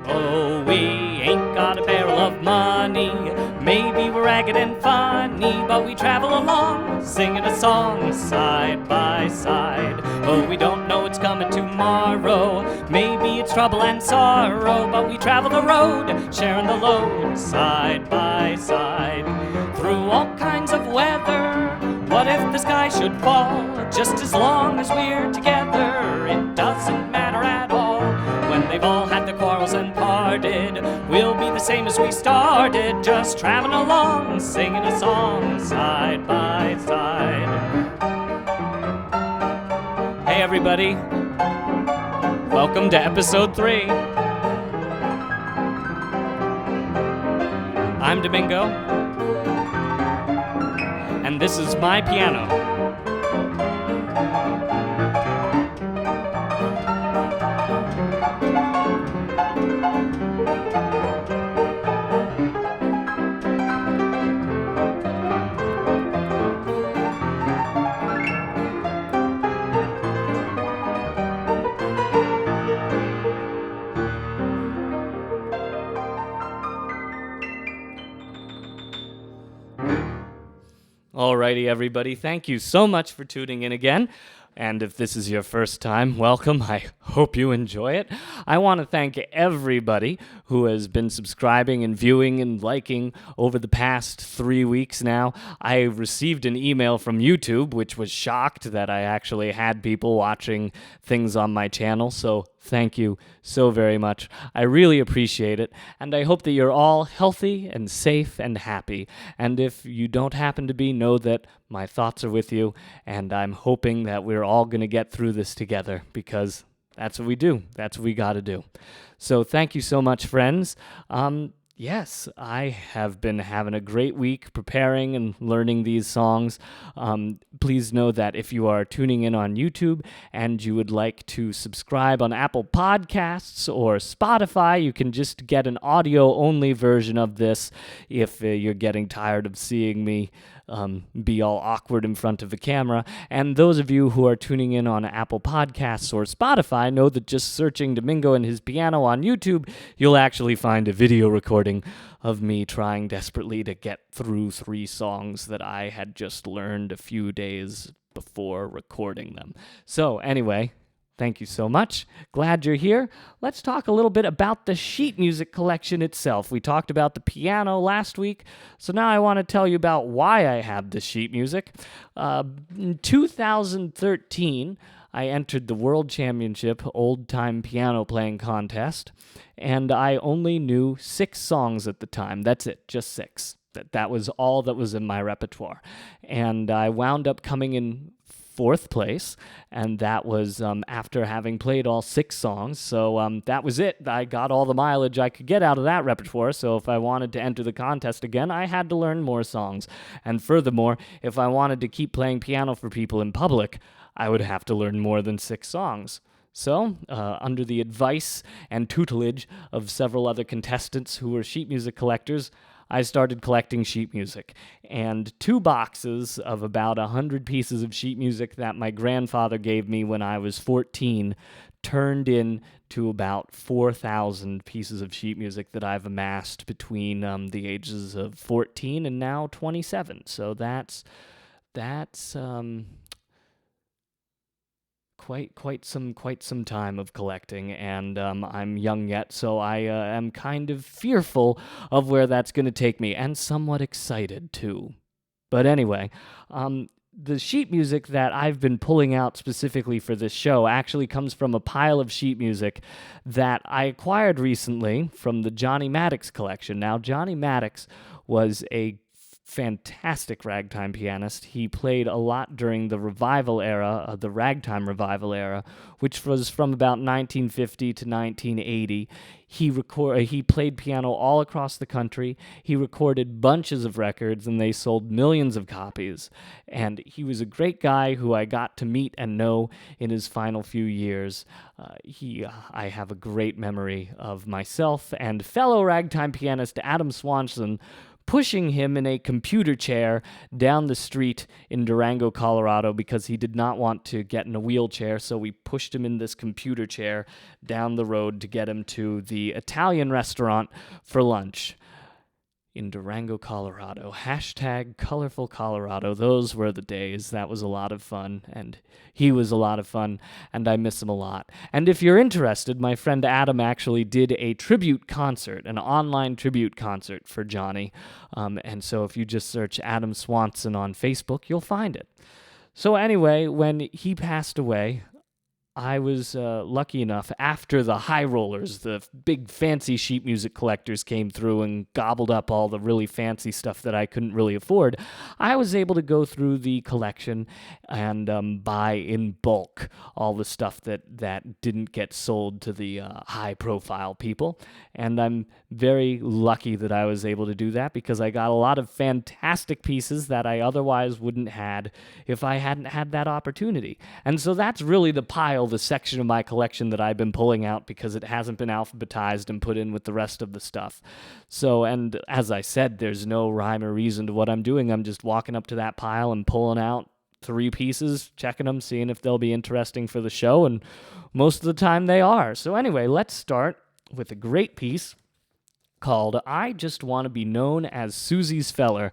Oh, we ain't got a barrel of money. Maybe we're ragged and funny, but we travel along, singing a song side by side. Oh, we don't know what's coming tomorrow. Maybe it's trouble and sorrow, but we travel the road, sharing the load side by side. Through all kinds of weather, what if the sky should fall? Just as long as we're together, it doesn't matter at all. When they've all had their quarrels and parted, we'll be the same as we started, just traveling along, singing a song side by side. Hey everybody, welcome to episode 3. I'm Domingo, and this is my piano. Alrighty, everybody. Thank you so much for tuning in again. And if this is your first time, welcome. I hope you enjoy it. I want to thank everybody who has been subscribing and viewing and liking over the past 3 weeks now. I received an email from YouTube, which was shocked that I actually had people watching things on my channel. So thank you so very much. I really appreciate it. And I hope that you're all healthy and safe and happy. And if you don't happen to be, know that my thoughts are with you. And I'm hoping that we're all going to get through this together, because that's what we do. That's what we got to do. So thank you so much, friends. Yes, I have been having a great week preparing and learning these songs. Please know that if you are tuning in on YouTube and you would like to subscribe on Apple Podcasts or Spotify, you can just get an audio-only version of this if you're getting tired of seeing me be all awkward in front of a camera. And those of you who are tuning in on Apple Podcasts or Spotify know that just searching Domingo and his piano on YouTube, you'll actually find a video recording of me trying desperately to get through 3 songs that I had just learned a few days before recording them. So anyway, thank you so much. Glad you're here. Let's talk a little bit about the sheet music collection itself. We talked about the piano last week, so now I want to tell you about why I have the sheet music. In 2013, I entered the World Championship Old Time Piano Playing Contest, and I only knew 6 songs at the time. That's it, just 6. That was all that was in my repertoire. And I wound up coming in 4th place, and that was after having played all 6 songs. So that was it. I got all the mileage I could get out of that repertoire, so if I wanted to enter the contest again, I had to learn more songs. And furthermore, if I wanted to keep playing piano for people in public, I would have to learn more than 6 songs. So, under the advice and tutelage of several other contestants who were sheet music collectors, I started collecting sheet music, and 2 boxes of about 100 pieces of sheet music that my grandfather gave me when I was 14 turned into about 4,000 pieces of sheet music that I've amassed between the ages of 14 and now 27. So that's quite some time of collecting, and I'm young yet, so I am kind of fearful of where that's going to take me, and somewhat excited too. But anyway, the sheet music that I've been pulling out specifically for this show actually comes from a pile of sheet music that I acquired recently from the Johnny Maddox collection. Now, Johnny Maddox was a fantastic ragtime pianist. He played a lot during the revival era, the ragtime revival era, which was from about 1950 to 1980. He played piano all across the country. He recorded bunches of records, and they sold millions of copies. And he was a great guy who I got to meet and know in his final few years. I have a great memory of myself and fellow ragtime pianist Adam Swanson pushing him in a computer chair down the street in Durango, Colorado, because he did not want to get in a wheelchair, so we pushed him in this computer chair down the road to get him to the Italian restaurant for lunch in Durango, Colorado. Hashtag colorful Colorado. Those were the days. That was a lot of fun, and he was a lot of fun, and I miss him a lot. And if you're interested, my friend Adam actually did a tribute concert, an online tribute concert for Johnny. And so if you just search Adam Swanson on Facebook, you'll find it. So anyway, when he passed away, I was lucky enough, after the high rollers, the big fancy sheet music collectors came through and gobbled up all the really fancy stuff that I couldn't really afford, I was able to go through the collection and buy in bulk all the stuff that didn't get sold to the high-profile people. And I'm very lucky that I was able to do that, because I got a lot of fantastic pieces that I otherwise wouldn't had if I hadn't had that opportunity. And so that's really the section of my collection that I've been pulling out, because it hasn't been alphabetized and put in with the rest of the stuff. So, and as I said, there's no rhyme or reason to what I'm doing. I'm just walking up to that pile and pulling out 3 pieces, checking them, seeing if they'll be interesting for the show, and most of the time they are. So anyway, let's start with a great piece called I Just Want to Be Known as Susie's Feller.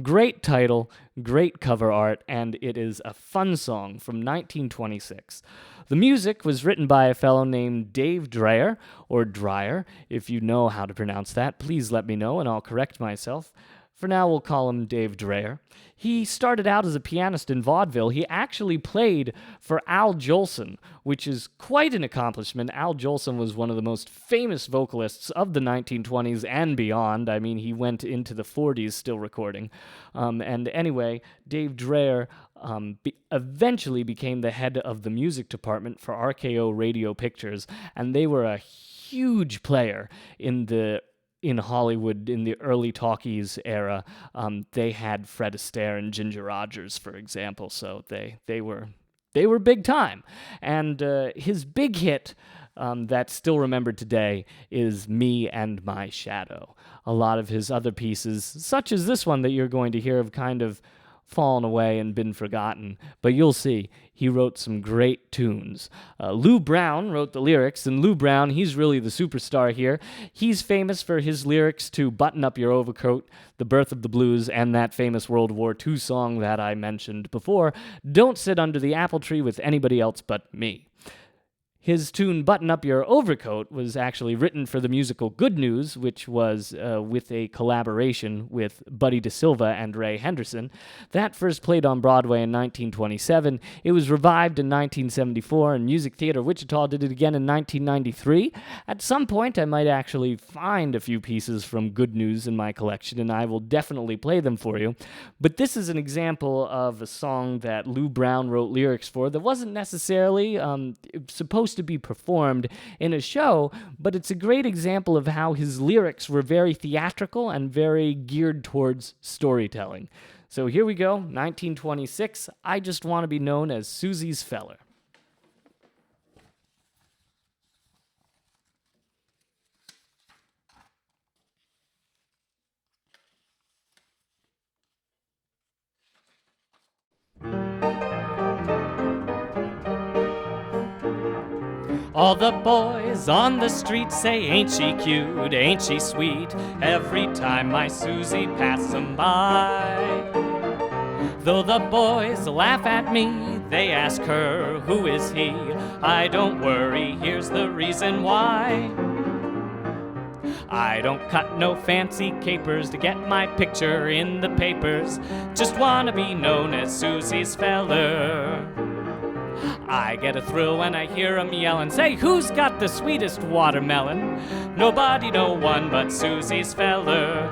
Great title, great cover art, and it is a fun song from 1926. The music was written by a fellow named Dave Dreyer, or Dreyer. If you know how to pronounce that, please let me know and I'll correct myself. For now, we'll call him Dave Dreyer. He started out as a pianist in vaudeville. He actually played for Al Jolson, which is quite an accomplishment. Al Jolson was one of the most famous vocalists of the 1920s and beyond. I mean, he went into the 40s still recording. And anyway, Dave Dreyer eventually became the head of the music department for RKO Radio Pictures, and they were a huge player in Hollywood in the early talkies era. They had Fred Astaire and Ginger Rogers, for example, so they were big time. And his big hit that's still remembered today is Me and My Shadow. A lot of his other pieces, such as this one that you're going to hear, have kind of fallen away and been forgotten, but you'll see, he wrote some great tunes. Lou Brown wrote the lyrics, and Lou Brown, he's really the superstar here. He's famous for his lyrics to Button Up Your Overcoat, The Birth of the Blues, and that famous World War II song that I mentioned before, Don't Sit Under the Apple Tree with Anybody Else But Me. His tune Button Up Your Overcoat was actually written for the musical Good News, which was with a collaboration with Buddy DeSilva and Ray Henderson. That first played on Broadway in 1927. It was revived in 1974, and Music Theater Wichita did it again in 1993. At some point, I might actually find a few pieces from Good News in my collection, and I will definitely play them for you. But this is an example of a song that Lou Brown wrote lyrics for that wasn't necessarily supposed to be performed in a show, but it's a great example of how his lyrics were very theatrical and very geared towards storytelling. So here we go, 1926, I Just Want to Be Known as Susie's Feller. All the boys on the street say, ain't she cute, ain't she sweet, every time my Susie passes them by. Though the boys laugh at me, they ask her, who is he? I don't worry, here's the reason why. I don't cut no fancy capers to get my picture in the papers, just wanna be known as Susie's feller. I get a thrill when I hear 'em yellin', say, who's got the sweetest watermelon? Nobody, no one but Susie's feller.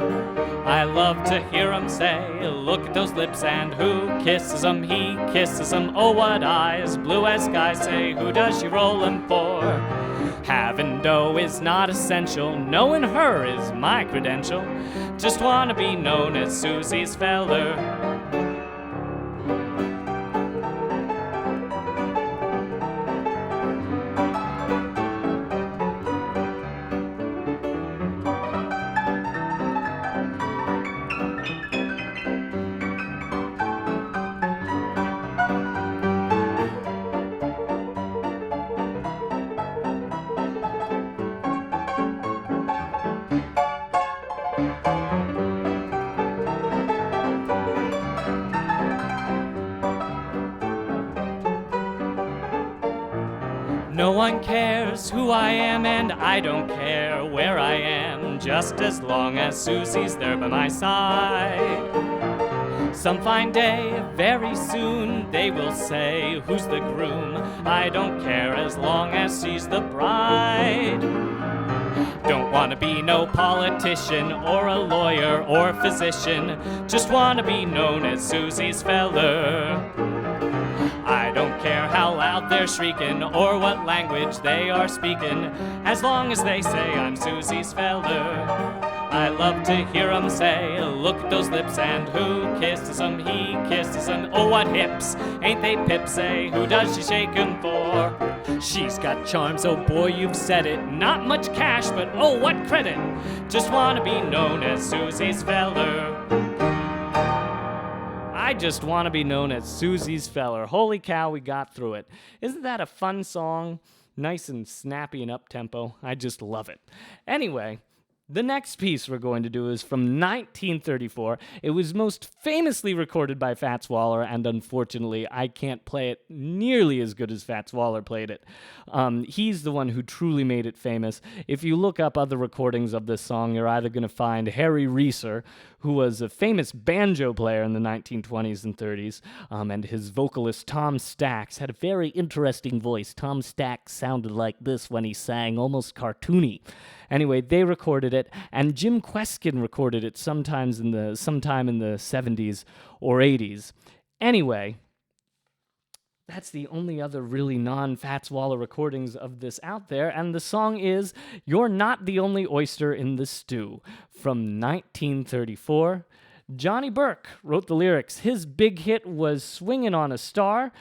I love to hear 'em say, look at those lips, and who kisses 'em? He kisses 'em. Oh, what eyes, blue as sky, say, who does she roll 'em for? Having dough is not essential, knowing her is my credential. Just wanna be known as Susie's feller. No one cares who I am, and I don't care where I am, just as long as Susie's there by my side. Some fine day, very soon, they will say, who's the groom? I don't care as long as she's the bride. Don't wanna be no politician or a lawyer or physician, just wanna be known as Susie's feller. I don't care how loud they're shrieking or what language they are speaking, as long as they say I'm Susie's feller. I love to hear 'em say, look at those lips, and who kisses 'em? He kisses 'em. Oh, what hips, ain't they pips? Say, who does she shake 'em for? She's got charms, oh boy, you've said it. Not much cash, but oh, what credit. Just wanna be known as Susie's feller. I just want to be known as Susie's feller. Holy cow, we got through it. Isn't that a fun song? Nice and snappy and up-tempo. I just love it. Anyway, the next piece we're going to do is from 1934. It was most famously recorded by Fats Waller, and unfortunately, I can't play it nearly as good as Fats Waller played it. He's the one who truly made it famous. If you look up other recordings of this song, you're either going to find Harry Reeser, who was a famous banjo player in the 1920s and 30s, and his vocalist Tom Stax had a very interesting voice. Tom Stax sounded like this when he sang, almost cartoony. Anyway, they recorded it, and Jim Queskin recorded it sometime in the 70s or 80s. Anyway, that's the only other really non-Fats Waller recordings of this out there, and the song is You're Not the Only Oyster in the Stew from 1934. Johnny Burke wrote the lyrics. His big hit was Swingin' on a Star.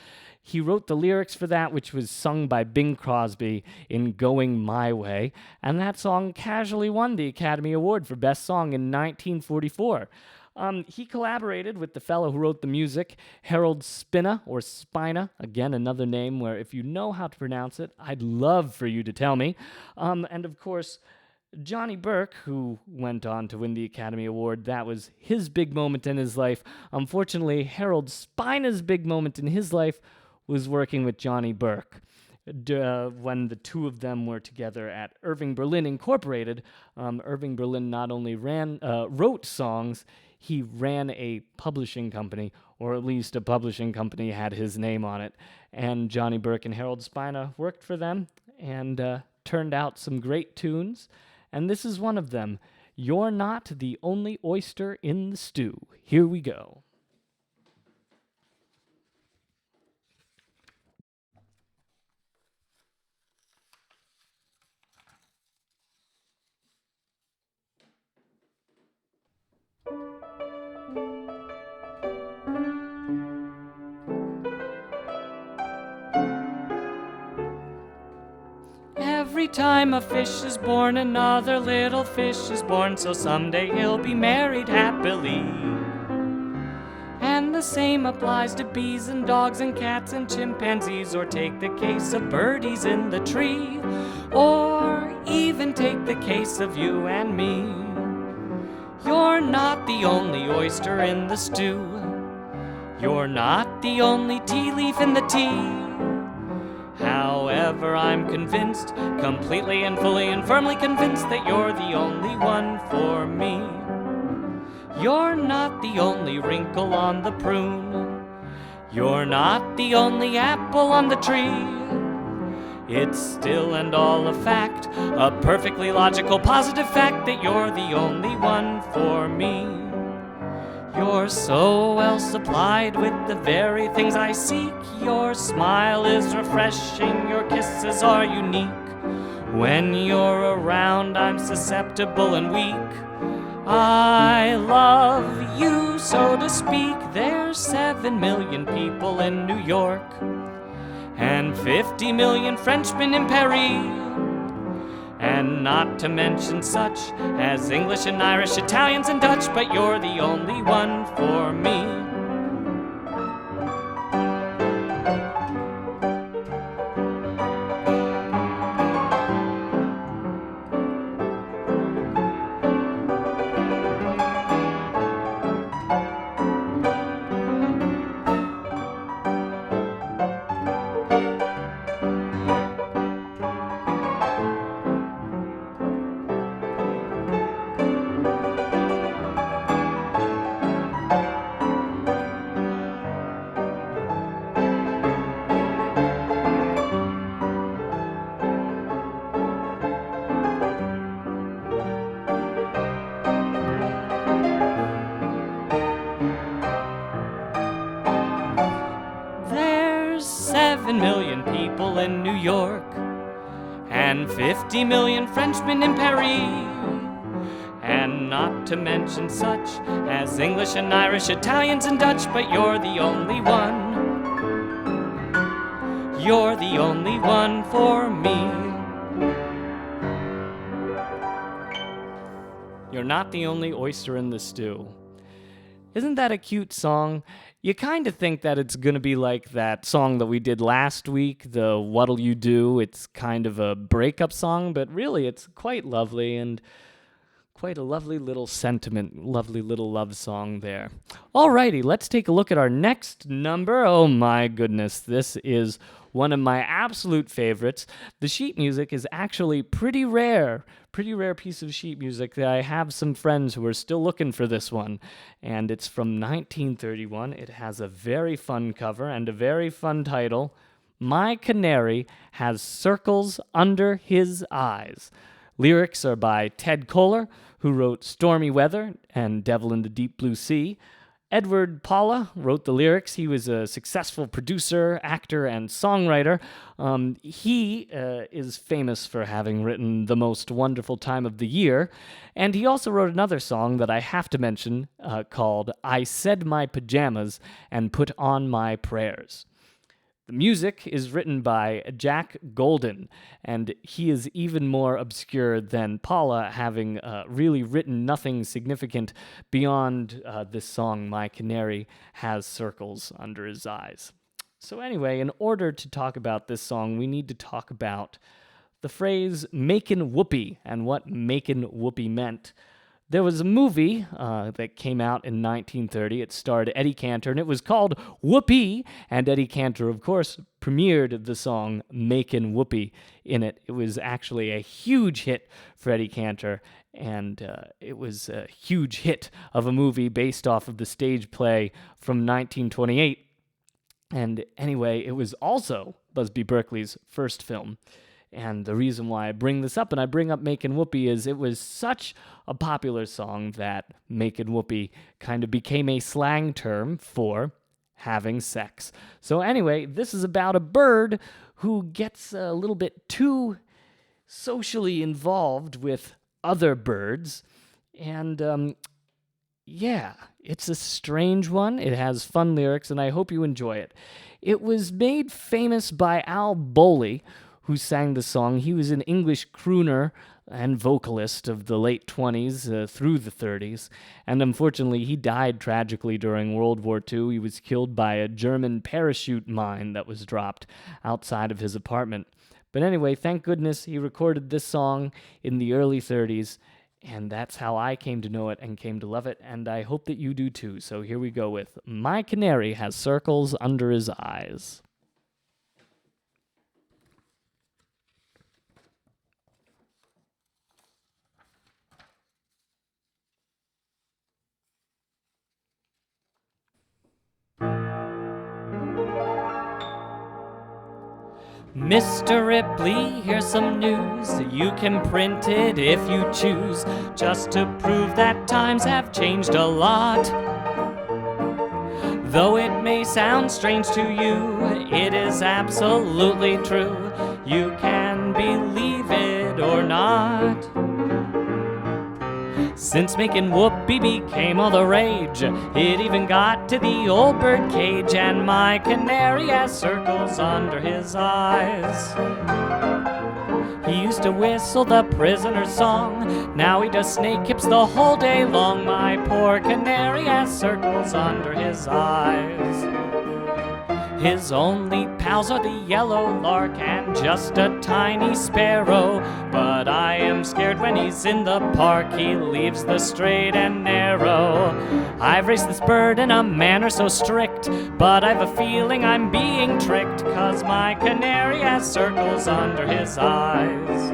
He wrote the lyrics for that, which was sung by Bing Crosby in Going My Way, and that song casually won the Academy Award for Best Song in 1944. He collaborated with the fellow who wrote the music, Harold Spina, or Spina, again, another name where if you know how to pronounce it, I'd love for you to tell me. And of course, Johnny Burke, who went on to win the Academy Award, that was his big moment in his life. Unfortunately, Harold Spina's big moment in his life was working with Johnny Burke. When the two of them were together at Irving Berlin Incorporated, Irving Berlin not only wrote songs, he ran a publishing company, or at least a publishing company had his name on it. And Johnny Burke and Harold Spina worked for them and turned out some great tunes. And this is one of them, You're Not the Only Oyster in the Stew. Here we go. Every time a fish is born, another little fish is born, so someday he'll be married happily. And the same applies to bees and dogs and cats and chimpanzees, or take the case of birdies in the tree, or even take the case of you and me. You're not the only oyster in the stew. You're not the only tea leaf in the tea. However, I'm convinced, completely and fully and firmly convinced, that you're the only one for me. You're not the only wrinkle on the prune. You're not the only apple on the tree. It's still and all a fact, a perfectly logical, positive fact, that you're the only one for me. You're so well supplied with the very things I seek. Your smile is refreshing, your kisses are unique. When you're around, I'm susceptible and weak. I love you, so to speak. There's 7 million people in New York, and 50 million Frenchmen in Paris. And not to mention such as English and Irish, Italians and Dutch, but you're the only one for me. 7 million people in New York, and 50 million Frenchmen in Paris. And not to mention such as English and Irish, Italians and Dutch, but you're the only one. You're the only one for me. You're not the only oyster in the stew. Isn't that a cute song? You kind of think that it's going to be like that song that we did last week, the What'll You Do? It's kind of a breakup song, but really it's quite lovely and quite a lovely little sentiment, lovely little love song there. Alrighty, let's take a look at our next number. Oh my goodness, this is one of my absolute favorites. The sheet music is actually pretty rare piece of sheet music. That I have some friends who are still looking for this one, and it's from 1931. It has a very fun cover and a very fun title. My Canary Has Circles Under His Eyes. Lyrics are by Ted Koehler, who wrote Stormy Weather and Devil in the Deep Blue Sea. Edward Paula wrote the lyrics. He was a successful producer, actor, and songwriter. He is famous for having written The Most Wonderful Time of the Year, and he also wrote another song that I have to mention called I Said My Pajamas and Put On My Prayers. The music is written by Jack Golden, and he is even more obscure than Paula, having really written nothing significant beyond this song, My Canary Has Circles Under His Eyes. So anyway, in order to talk about this song, we need to talk about the phrase makin' whoopee and what makin' whoopee meant. There was a movie that came out in 1930. It starred Eddie Cantor, and it was called Whoopee. And Eddie Cantor, of course, premiered the song Makin' Whoopee in it. It was actually a huge hit for Eddie Cantor, and it was a huge hit of a movie based off of the stage play from 1928. And anyway, it was also Busby Berkeley's first film. And the reason why I bring this up, and I bring up Makin' Whoopee, is it was such a popular song that Makin' Whoopee kind of became a slang term for having sex. So anyway, this is about a bird who gets a little bit too socially involved with other birds. And yeah, it's a strange one. It has fun lyrics, and I hope you enjoy it. It was made famous by Al Bowley, who sang the song. He was an English crooner and vocalist of the late 20s through the 30s, and unfortunately he died tragically during World War II. He was killed by a German parachute mine that was dropped outside of his apartment. But anyway, thank goodness he recorded this song in the early 30s, and that's how I came to know it and came to love it, and I hope that you do too. So here we go with My Canary Has Circles Under His Eyes. Mr. Ripley, here's some news. You can print it if you choose, just to prove that times have changed a lot. Though it may sound strange to you, it is absolutely true. You can believe it or not. Since making whoopee became all the rage, it even got to the old bird cage, and my canary has circles under his eyes. He used to whistle the prisoner's song, now he does snake hips the whole day long. My poor canary has circles under his eyes. His only pals are the yellow lark and just a tiny sparrow. But I am scared when he's in the park, he leaves the straight and narrow. I've raised this bird in a manner so strict, but I've a feeling I'm being tricked, 'cause my canary has circles under his eyes.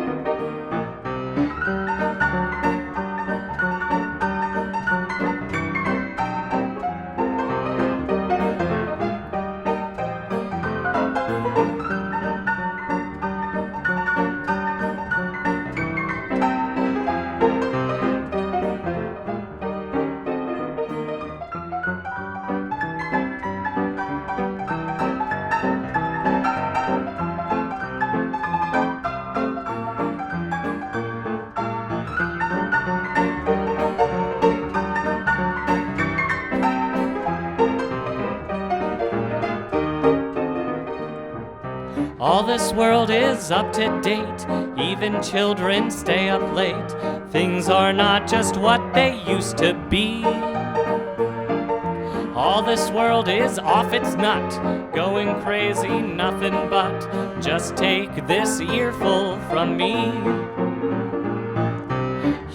this world is up to date, even children stay up late. Things are not just what they used to be. All this world is off its nut, going crazy, nothing but. Just take this earful from me.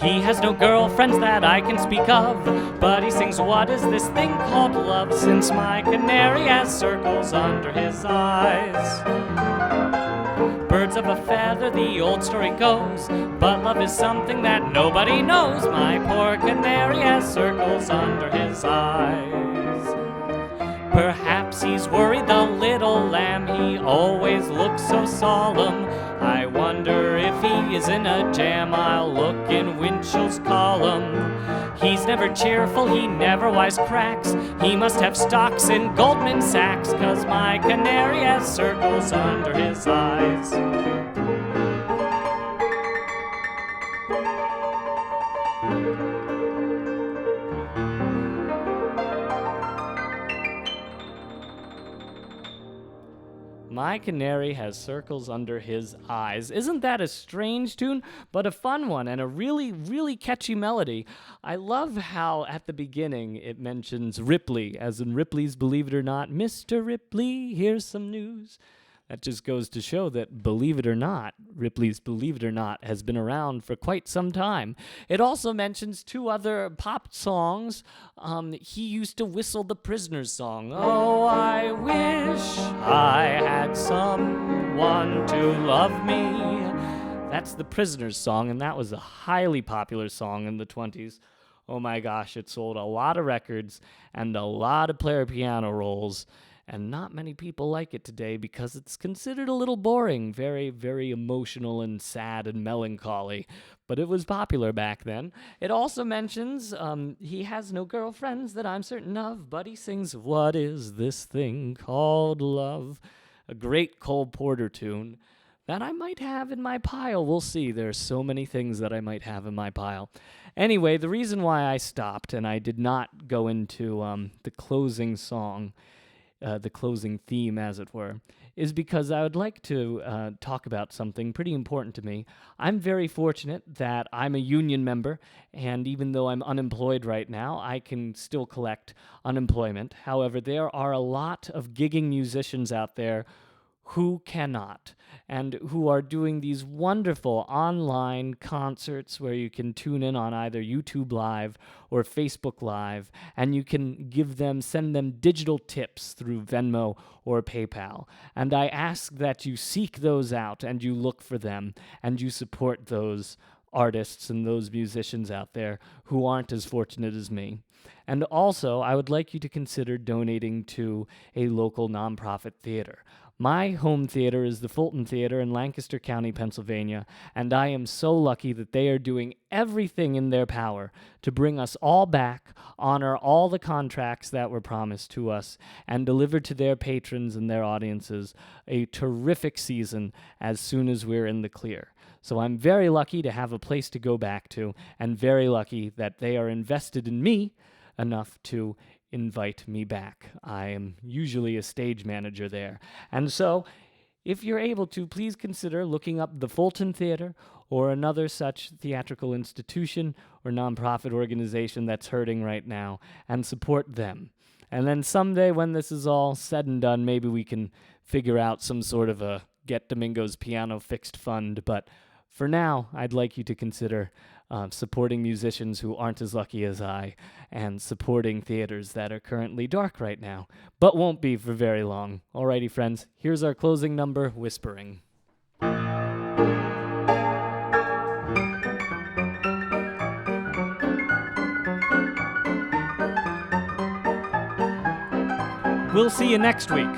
He has no girlfriends that I can speak of, but he sings, what is this thing called love? Since my canary has circles under his eyes. Birds of a feather, the old story goes, but love is something that nobody knows. My poor canary has circles under his eyes. Perhaps he's worried, the little lamb, he always looks so solemn. I wonder if he is in a jam, I'll look in Winchell's column. He's never cheerful, he never wisecracks, he must have stocks in Goldman Sachs, 'cause my canary has circles under his eyes. My canary has circles under his eyes. Isn't that a strange tune, but a fun one and a really, really catchy melody? I love how at the beginning it mentions Ripley, as in Ripley's Believe It or Not. Mr. Ripley, here's some news. That just goes to show that, believe it or not, Ripley's Believe It or Not has been around for quite some time. It also mentions two other pop songs. He used to whistle the Prisoner's song. Oh, I wish I had someone to love me. That's the Prisoner's song, and that was a highly popular song in the 20s. Oh my gosh, it sold a lot of records and a lot of player piano rolls. And not many people like it today because it's considered a little boring, very, very emotional and sad and melancholy. But it was popular back then. It also mentions he has no girlfriends that I'm certain of, but he sings, what is this thing called love? A great Cole Porter tune that I might have in my pile. We'll see. There's so many things that I might have in my pile. Anyway, the reason why I stopped and I did not go into the closing song, the closing theme, as it were, is because I would like to talk about something pretty important to me. I'm very fortunate that I'm a union member, and even though I'm unemployed right now, I can still collect unemployment. However, there are a lot of gigging musicians out there who cannot, and who are doing these wonderful online concerts where you can tune in on either YouTube Live or Facebook Live, and you can send them digital tips through Venmo or PayPal. And I ask that you seek those out and you look for them and you support those artists and those musicians out there who aren't as fortunate as me. And also, I would like you to consider donating to a local nonprofit theater. My home theater is the Fulton Theater in Lancaster County, Pennsylvania, and I am so lucky that they are doing everything in their power to bring us all back, honor all the contracts that were promised to us, and deliver to their patrons and their audiences a terrific season as soon as we're in the clear. So I'm very lucky to have a place to go back to, and very lucky that they are invested in me enough to invite me back. I am usually a stage manager there. And so, if you're able to, please consider looking up the Fulton Theater or another such theatrical institution or nonprofit organization that's hurting right now and support them. And then someday when this is all said and done, maybe we can figure out some sort of a Get Domingo's Piano Fixed fund. But for now, I'd like you to consider supporting musicians who aren't as lucky as I, and supporting theaters that are currently dark right now, but won't be for very long. Alrighty, friends, here's our closing number, Whispering. We'll see you next week.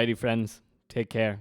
Alrighty, friends. Take care.